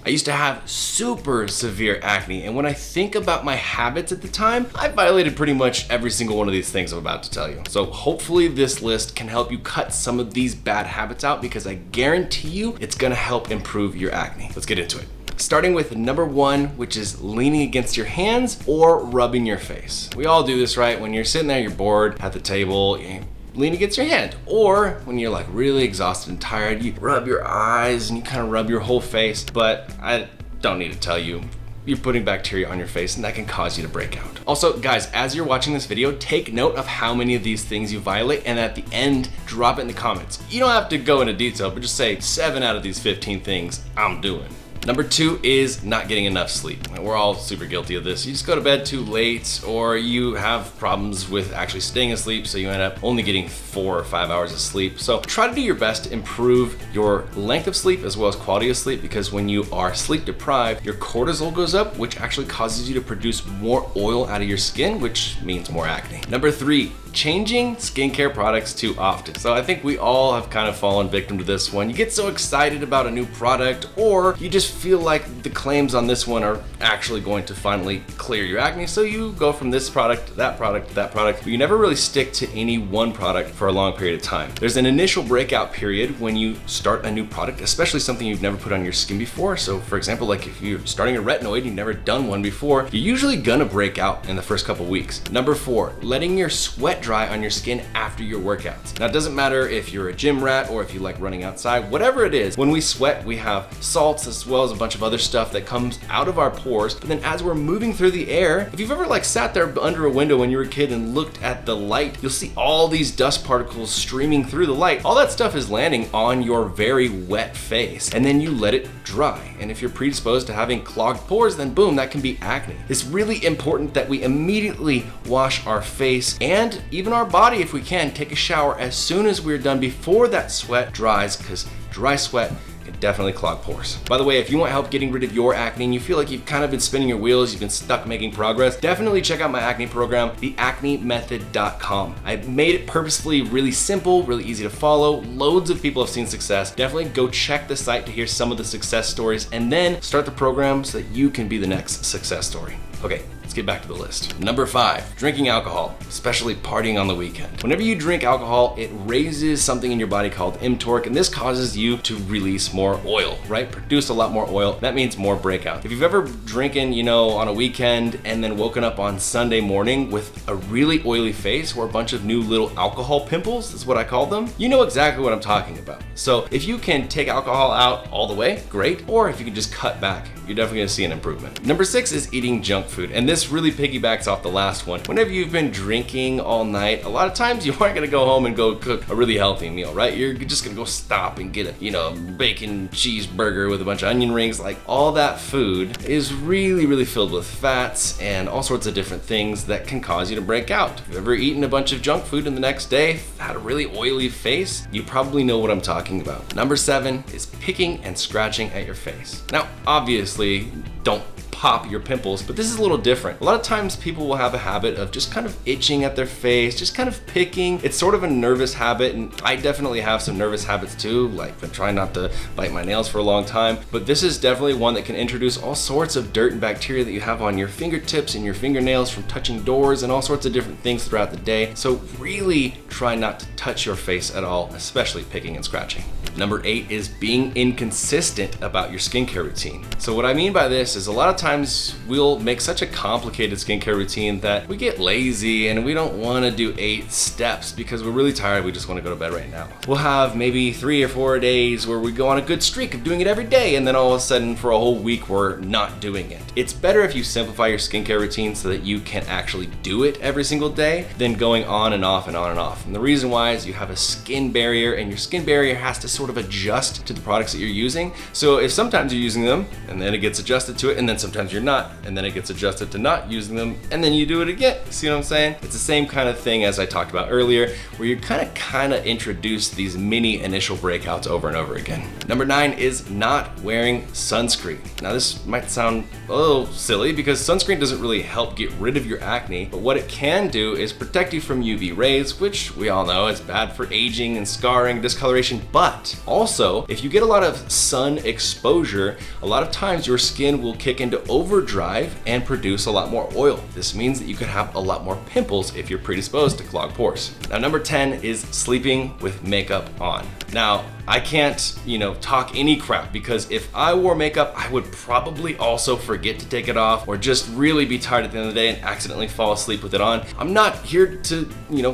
I used to have super severe acne, and when I think about my habits at the time, I violated pretty much every single one of these things I'm about to tell you. So hopefully this list can help you cut some of these bad habits out, because I guarantee you it's gonna help improve your acne. Let's get into it. Starting with number 1, which is leaning against your hands or rubbing your face. We all do this, right? When you're sitting there, you're bored at the table, you lean against your hand. Or when you're like really exhausted and tired, you rub your eyes and you kind of rub your whole face. But I don't need to tell you, you're putting bacteria on your face and that can cause you to break out. Also, guys, as you're watching this video, take note of how many of these things you violate, and at the end, drop it in the comments. You don't have to go into detail, but just say 7 out of these 15 things I'm doing. Number 2 is not getting enough sleep. We're all super guilty of this. You just go to bed too late, or you have problems with actually staying asleep, so you end up only getting 4 or 5 hours of sleep. So try to do your best to improve your length of sleep as well as quality of sleep, because when you are sleep deprived, your cortisol goes up, which actually causes you to produce more oil out of your skin, which means more acne. Number 3, changing skincare products too often. So I think we all have kind of fallen victim to this one. You get so excited about a new product, or you just feel like the claims on this one are actually going to finally clear your acne, so you go from this product to that product to that product, but you never really stick to any one product for a long period of time. There's an initial breakout period when you start a new product, especially something you've never put on your skin before. So for example, like if you're starting a retinoid, you've never done one before, you're usually gonna break out in the first couple weeks. Number 4, letting your sweat dry on your skin after your workouts. Now, it doesn't matter if you're a gym rat or if you like running outside, whatever it is, when we sweat, we have salts as well as a bunch of other stuff that comes out of our pores. But then as we're moving through the air, if you've ever like sat there under a window when you were a kid and looked at the light, you'll see all these dust particles streaming through the light. All that stuff is landing on your very wet face, and then you let it dry. And if you're predisposed to having clogged pores, then boom, that can be acne. It's really important that we immediately wash our face and even our body if we can. Take a shower as soon as we're done before that sweat dries, because dry sweat can definitely clog pores. By the way, if you want help getting rid of your acne and you feel like you've kind of been spinning your wheels, you've been stuck making progress, definitely check out my acne program, theacnemethod.com. I've made it purposefully really simple, really easy to follow. Loads of people have seen success. Definitely go check the site to hear some of the success stories, and then start the program so that you can be the next success story. Okay, let's get back to the list. Number 5, drinking alcohol, especially partying on the weekend. Whenever you drink alcohol, it raises something in your body called mTOR, and this causes you to release more oil, right? Produce a lot more oil. That means more breakout. If you've ever drinking, on a weekend and then woken up on Sunday morning with a really oily face or a bunch of new little alcohol pimples, is what I call them, you know exactly what I'm talking about. So if you can take alcohol out all the way, great. Or if you can just cut back, you're definitely gonna see an improvement. Number 6 is eating junk food. And this really piggybacks off the last one. Whenever you've been drinking all night, a lot of times you aren't gonna go home and go cook a really healthy meal, right? You're just gonna go stop and get a, bacon cheeseburger with a bunch of onion rings. Like, all that food is really, really filled with fats and all sorts of different things that can cause you to break out. If you've ever eaten a bunch of junk food and the next day had a really oily face, you probably know what I'm talking about. Number 7 is picking and scratching at your face. Now, obviously, don't pop your pimples, but this is a little different. A lot of times people will have a habit of just kind of itching at their face, just kind of picking. It's sort of a nervous habit, and I definitely have some nervous habits too, like been trying not to bite my nails for a long time, but this is definitely one that can introduce all sorts of dirt and bacteria that you have on your fingertips and your fingernails from touching doors and all sorts of different things throughout the day. So really try not to touch your face at all, especially picking and scratching. Number 8 is being inconsistent about your skincare routine. So what I mean by this is a lot of times we'll make such a complicated skincare routine that we get lazy and we don't want to do 8 steps because we're really tired. We just want to go to bed right now. We'll have maybe 3 or 4 days where we go on a good streak of doing it every day, and then all of a sudden for a whole week we're not doing it. It's better if you simplify your skincare routine so that you can actually do it every single day than going on and off and on and off. And the reason why is you have a skin barrier, and your skin barrier has to sort of adjust to the products that you're using. So if sometimes you're using them and then it gets adjusted to it, and then sometimes you're not, and then it gets adjusted to not using them, and then you do it again. See what I'm saying? It's the same kind of thing as I talked about earlier, where you kind of introduce these mini initial breakouts over and over again. Number 9 is not wearing sunscreen. Now this might sound a little silly because sunscreen doesn't really help get rid of your acne, but what it can do is protect you from UV rays, which we all know is bad for aging and scarring, discoloration, but lot. Also, if you get a lot of sun exposure, a lot of times your skin will kick into overdrive and produce a lot more oil. This means that you could have a lot more pimples if you're predisposed to clogged pores. Now, number 10 is sleeping with makeup on. Now, I can't, talk any crap, because if I wore makeup, I would probably also forget to take it off or just really be tired at the end of the day and accidentally fall asleep with it on. I'm not here to,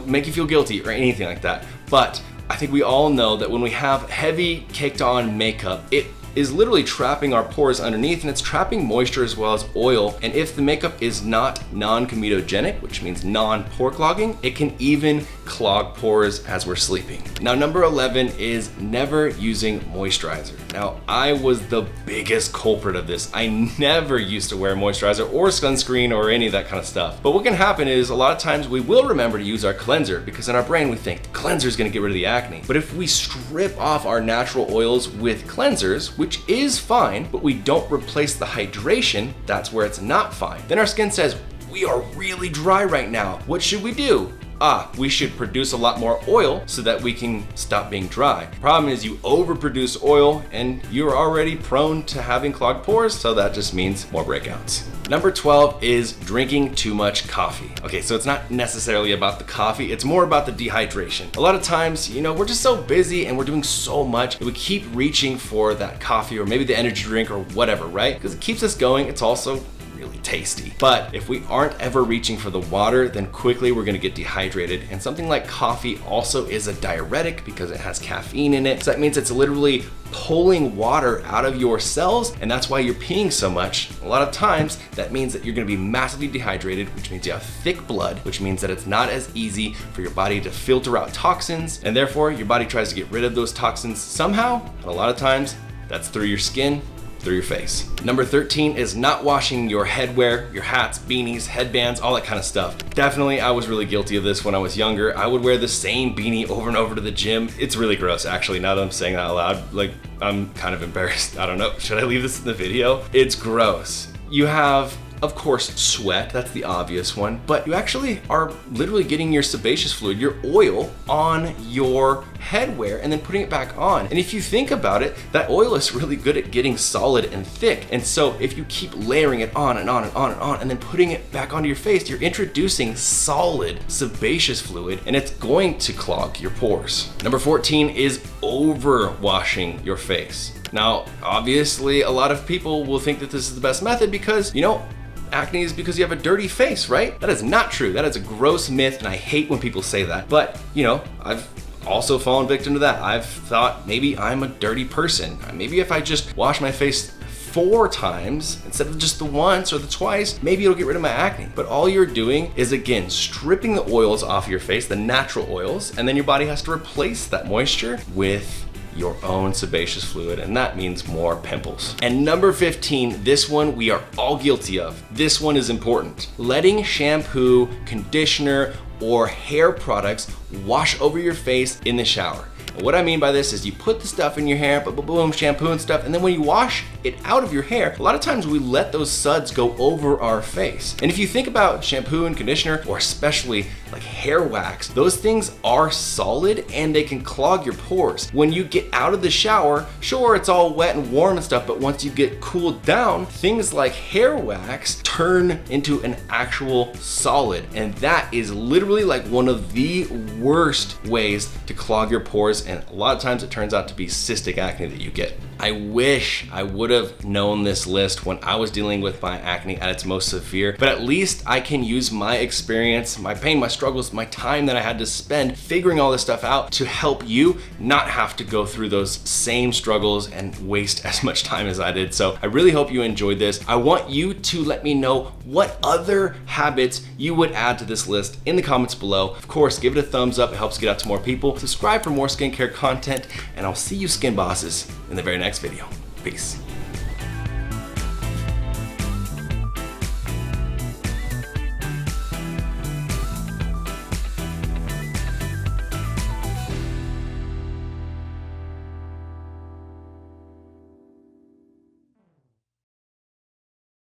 make you feel guilty or anything like that, but I think we all know that when we have heavy caked on makeup, it is literally trapping our pores underneath, and it's trapping moisture as well as oil. And if the makeup is not non-comedogenic, which means non-pore clogging, it can even clog pores as we're sleeping. Now, number 11 is never using moisturizer. Now, I was the biggest culprit of this. I never used to wear moisturizer or sunscreen or any of that kind of stuff. But what can happen is a lot of times we will remember to use our cleanser, because in our brain we think the cleanser is gonna get rid of the acne. But if we strip off our natural oils with cleansers, which is fine, but we don't replace the hydration, that's where it's not fine. Then our skin says, we are really dry right now. What should we do? We should produce a lot more oil so that we can stop being dry. Problem is, you overproduce oil and you're already prone to having clogged pores, so that just means more breakouts. Number 12 is drinking too much coffee. Okay, so it's not necessarily about the coffee, it's more about the dehydration. A lot of times, we're just so busy and we're doing so much that we keep reaching for that coffee or maybe the energy drink or whatever, right? Because it keeps us going. It's also really tasty. But if we aren't ever reaching for the water, then quickly we're gonna get dehydrated. And something like coffee also is a diuretic because it has caffeine in it. So that means it's literally pulling water out of your cells, and that's why you're peeing so much. A lot of times that means that you're gonna be massively dehydrated, which means you have thick blood, which means that it's not as easy for your body to filter out toxins, and therefore your body tries to get rid of those toxins somehow, and a lot of times that's through your skin, through your face. Number 13 is not washing your headwear, your hats, beanies, headbands, all that kind of stuff. Definitely, I was really guilty of this when I was younger. I would wear the same beanie over and over to the gym. It's really gross, actually, now that I'm saying that out loud. Like, I'm kind of embarrassed. I don't know, should I leave this in the video? It's gross. You have, of course, sweat, that's the obvious one, but you actually are literally getting your sebaceous fluid, your oil, on your headwear and then putting it back on. And if you think about it, that oil is really good at getting solid and thick. And so if you keep layering it on and on and on and on and then putting it back onto your face, you're introducing solid sebaceous fluid, and it's going to clog your pores. Number 14 is over washing your face. Now, obviously, a lot of people will think that this is the best method because, acne is because you have a dirty face, right? That is not true. That is a gross myth, and I hate when people say that. But, I've also fallen victim to that. I've thought maybe I'm a dirty person. Maybe if I just wash my face 4 times instead of just the once or the twice, maybe it'll get rid of my acne. But all you're doing is, again, stripping the oils off your face, the natural oils, and then your body has to replace that moisture with your own sebaceous fluid, and that means more pimples. And number 15, this one we are all guilty of. This one is important. Letting shampoo, conditioner, or hair products wash over your face in the shower. And what I mean by this is you put the stuff in your hair, boom, shampoo and stuff, and then when you wash it out of your hair, a lot of times we let those suds go over our face. And if you think about shampoo and conditioner, or especially like hair wax, those things are solid and they can clog your pores. When you get out of the shower, sure, it's all wet and warm and stuff, but once you get cooled down, things like hair wax turn into an actual solid. And that is literally like one of the worst ways to clog your pores. And a lot of times it turns out to be cystic acne that you get. I wish I would have known this list when I was dealing with my acne at its most severe, but at least I can use my experience, my pain, my struggles, my time that I had to spend figuring all this stuff out to help you not have to go through those same struggles and waste as much time as I did. So I really hope you enjoyed this. I want you to let me know what other habits you would add to this list in the comments below. Of course, give it a thumbs up. It helps get out to more people. Subscribe for more skincare content, and I'll see you skin bosses in the very next video. Peace.